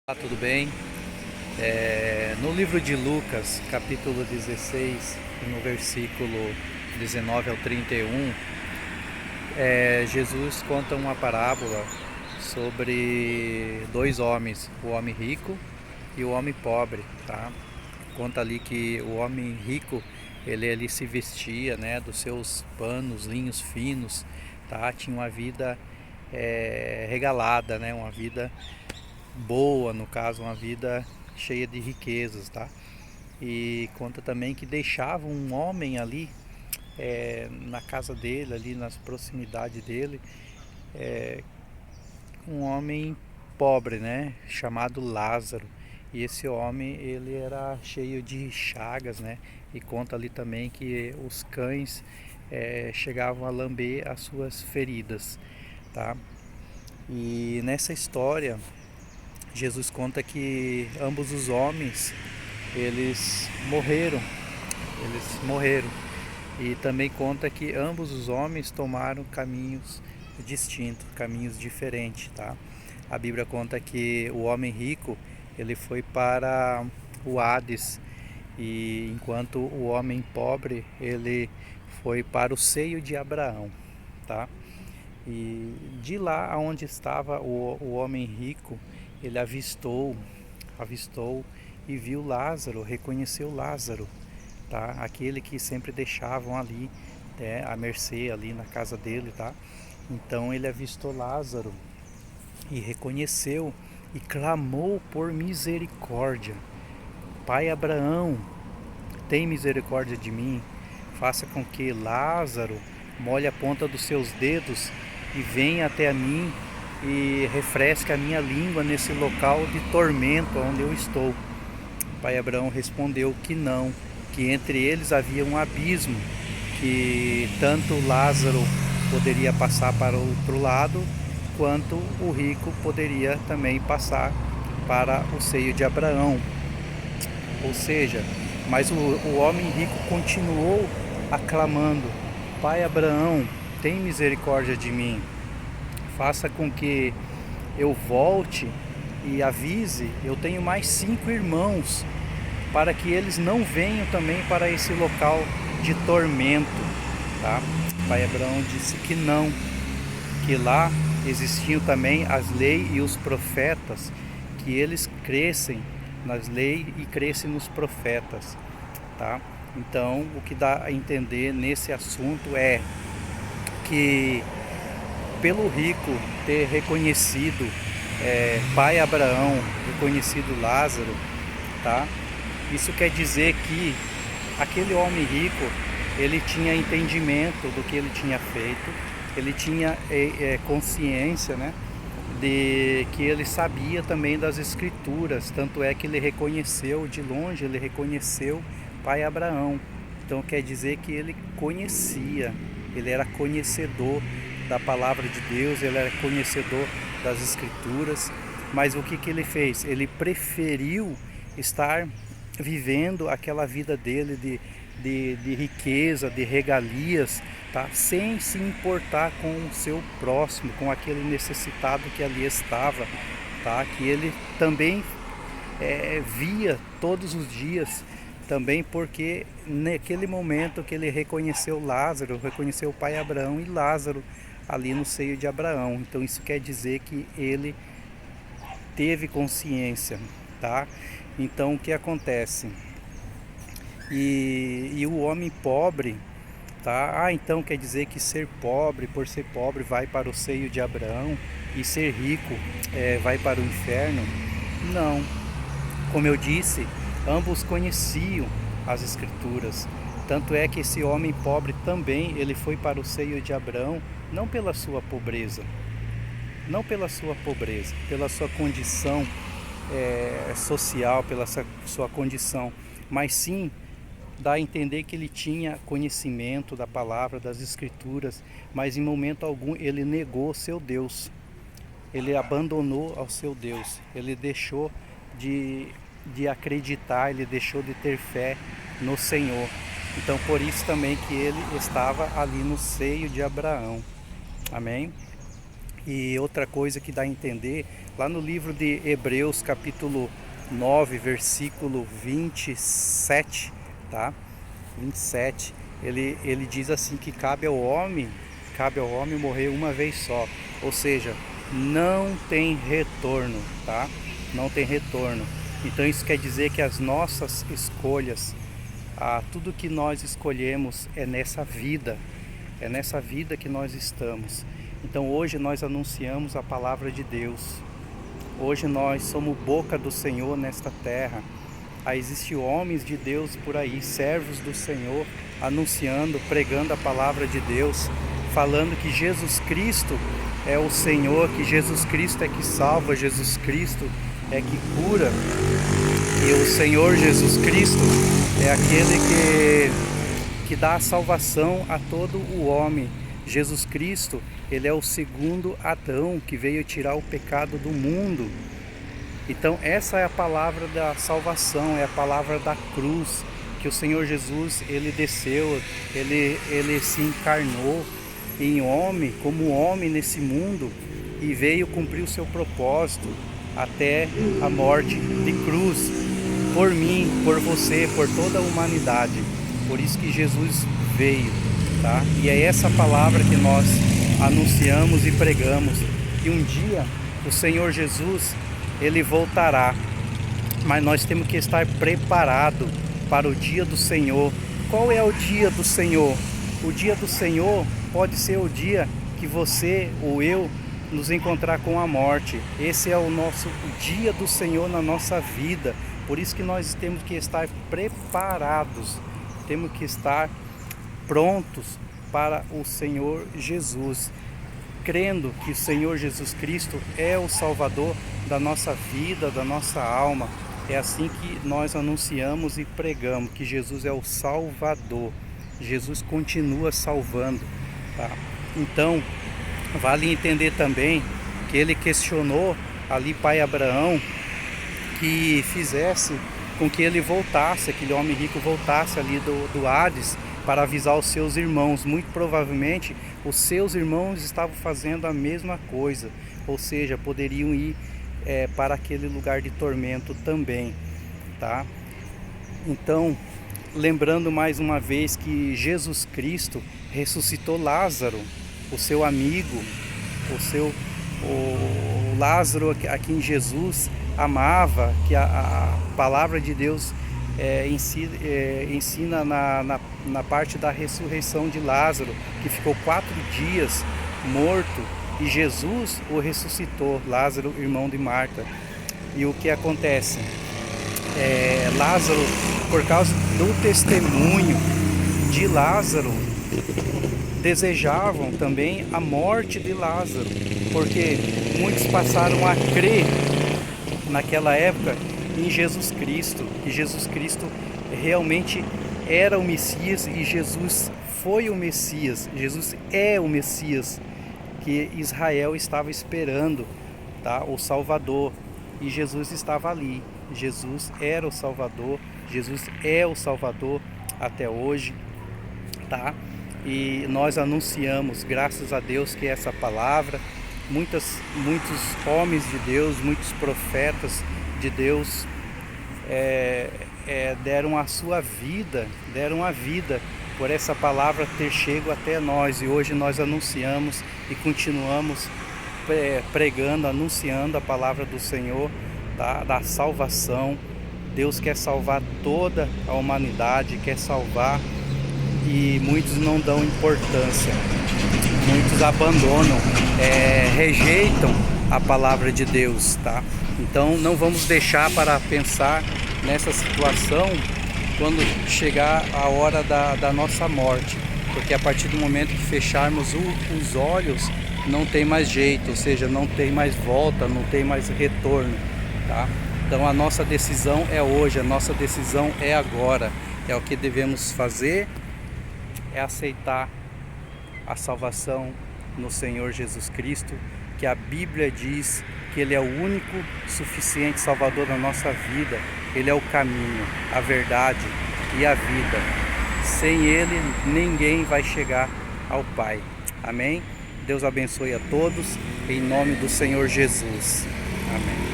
Olá, tudo bem? No livro de Lucas, capítulo 16, no versículo 19 ao 31, Jesus conta uma parábola sobre dois homens, o homem rico e o homem pobre, tá? Conta ali que o homem rico, ele se vestia, né, dos seus panos, linhos finos, tá? Tinha uma vida regalada, né? Uma vida boa, no caso, uma vida cheia de riquezas, tá? E conta também que deixava um homem ali na casa dele, ali nas proximidades dele, um homem pobre, né? Chamado Lázaro. E esse homem, ele era cheio de chagas, né? E conta ali também que os cães chegavam a lamber as suas feridas, tá? E nessa história, Jesus conta que ambos os homens, eles morreram, eles morreram. E também conta que ambos os homens tomaram caminhos distintos, caminhos diferentes, tá? A Bíblia conta que o homem rico, ele foi para o Hades, e enquanto o homem pobre, ele foi para o seio de Abraão, tá? E de lá onde estava o homem rico, ele avistou e viu Lázaro, reconheceu Lázaro, tá? Aquele que sempre deixavam ali, né, à mercê ali na casa dele, tá? Então ele avistou Lázaro e reconheceu e clamou por misericórdia. Pai Abraão, tem misericórdia de mim. Faça com que Lázaro molhe a ponta dos seus dedos e venha até a mim e refresque a minha língua nesse local de tormento onde eu estou. Pai Abraão respondeu que não, que entre eles havia um abismo, que tanto Lázaro poderia passar para o outro lado, quanto o rico poderia também passar para o seio de Abraão. Ou seja, mas o homem rico continuou aclamando: Pai Abraão, tem misericórdia de mim. Faça com que eu volte e avise, eu tenho mais 5 irmãos, para que eles não venham também para esse local de tormento, tá? Pai Abraão disse que não, que lá existiam também as leis e os profetas, que eles crescem nas leis e crescem nos profetas, tá? Então, o que dá a entender nesse assunto é que pelo rico ter reconhecido pai Abraão, reconhecido Lázaro, tá? Isso quer dizer que aquele homem rico, ele tinha entendimento do que ele tinha feito, ele tinha consciência, né, de que ele sabia também das escrituras, tanto é que ele reconheceu de longe, ele reconheceu pai Abraão. Então quer dizer que ele conhecia, ele era conhecedor da palavra de Deus, ele era conhecedor das escrituras, mas o que ele fez? Ele preferiu estar vivendo aquela vida dele de riqueza, de regalias, tá? Sem se importar com o seu próximo, com aquele necessitado que ali estava, tá? Que ele também via todos os dias, também porque naquele momento que ele reconheceu Lázaro, reconheceu o pai Abraão e Lázaro ali no seio de Abraão. Então isso quer dizer que ele teve consciência, tá? Então o que acontece? E o homem pobre, tá? Então quer dizer que ser pobre, por ser pobre, vai para o seio de Abraão, e ser rico vai para o inferno? Não. Como eu disse, ambos conheciam as escrituras. Tanto é que esse homem pobre também, ele foi para o seio de Abraão, não pela sua pobreza, não pela sua pobreza, pela sua condição social, pela sua condição, mas sim dá a entender que ele tinha conhecimento da palavra, das escrituras, mas em momento algum ele negou seu Deus, ele abandonou ao seu Deus, ele deixou de acreditar, ele deixou de ter fé no Senhor. Então por isso também que ele estava ali no seio de Abraão. Amém? E outra coisa que dá a entender, lá no livro de Hebreus, capítulo 9, versículo 27, tá? 27, ele diz assim que cabe ao homem morrer uma vez só. Ou seja, não tem retorno, tá? Não tem retorno. Então isso quer dizer que as nossas escolhas, tudo que nós escolhemos é nessa vida que nós estamos. Então hoje nós anunciamos a palavra de Deus. Hoje nós somos boca do Senhor nesta terra. Existem homens de Deus por aí, servos do Senhor, anunciando, pregando a palavra de Deus, falando que Jesus Cristo é o Senhor, que Jesus Cristo é que salva, Jesus Cristo é que cura. E o Senhor Jesus Cristo é aquele que dá a salvação a todo o homem. Jesus Cristo, ele é o segundo Adão que veio tirar o pecado do mundo. Então essa é a palavra da salvação, é a palavra da cruz, que o Senhor Jesus, ele desceu, ele se encarnou em homem, como homem nesse mundo, e veio cumprir o seu propósito até a morte de cruz, por mim, por você, por toda a humanidade. Por isso que Jesus veio, tá? E é essa palavra que nós anunciamos e pregamos, que um dia o Senhor Jesus, ele voltará, mas nós temos que estar preparados para o dia do Senhor. Qual é o dia do Senhor? O dia do Senhor pode ser o dia que você ou eu nos encontrar com a morte. Esse é o nosso dia do Senhor na nossa vida. Por isso que nós temos que estar preparados, temos que estar prontos para o Senhor Jesus, crendo que o Senhor Jesus Cristo é o Salvador da nossa vida, da nossa alma. É assim que nós anunciamos e pregamos, que Jesus é o Salvador. Jesus continua salvando, tá? Então, vale entender também que ele questionou ali pai Abraão que fizesse com que ele voltasse, aquele homem rico voltasse ali do Hades, para avisar os seus irmãos. Muito provavelmente os seus irmãos estavam fazendo a mesma coisa, ou seja, poderiam ir para aquele lugar de tormento também, tá? Então, lembrando mais uma vez que Jesus Cristo ressuscitou Lázaro, o seu amigo, o Lázaro a quem Jesus amava, que a palavra de Deus ensina na parte da ressurreição de Lázaro, que ficou 4 dias morto, e Jesus o ressuscitou, Lázaro, irmão de Marta. E o que acontece? Lázaro, por causa do testemunho de Lázaro, desejavam também a morte de Lázaro, porque muitos passaram a crer naquela época em Jesus Cristo, que Jesus Cristo realmente era o Messias, e Jesus foi o Messias, Jesus é o Messias que Israel estava esperando, tá? O Salvador, e Jesus estava ali. Jesus era o Salvador, Jesus é o Salvador até hoje, tá? E nós anunciamos, graças a Deus, que essa palavra, muitos homens de Deus, muitos profetas de Deus deram a sua vida, deram a vida por essa palavra ter chego até nós, e hoje nós anunciamos e continuamos pregando, anunciando a palavra do Senhor, da salvação. Deus quer salvar toda a humanidade, quer salvar, e muitos não dão importância, muitos abandonam, rejeitam a palavra de Deus, tá? Então não vamos deixar para pensar nessa situação quando chegar a hora da nossa morte, porque a partir do momento que fecharmos os olhos, não tem mais jeito, ou seja, não tem mais volta, não tem mais retorno, tá? Então a nossa decisão é hoje, a nossa decisão é agora, é o que devemos fazer, é aceitar a salvação no Senhor Jesus Cristo, que a Bíblia diz que Ele é o único suficiente Salvador da nossa vida. Ele é o caminho, a verdade e a vida. Sem Ele, ninguém vai chegar ao Pai. Amém? Deus abençoe a todos, em nome do Senhor Jesus. Amém.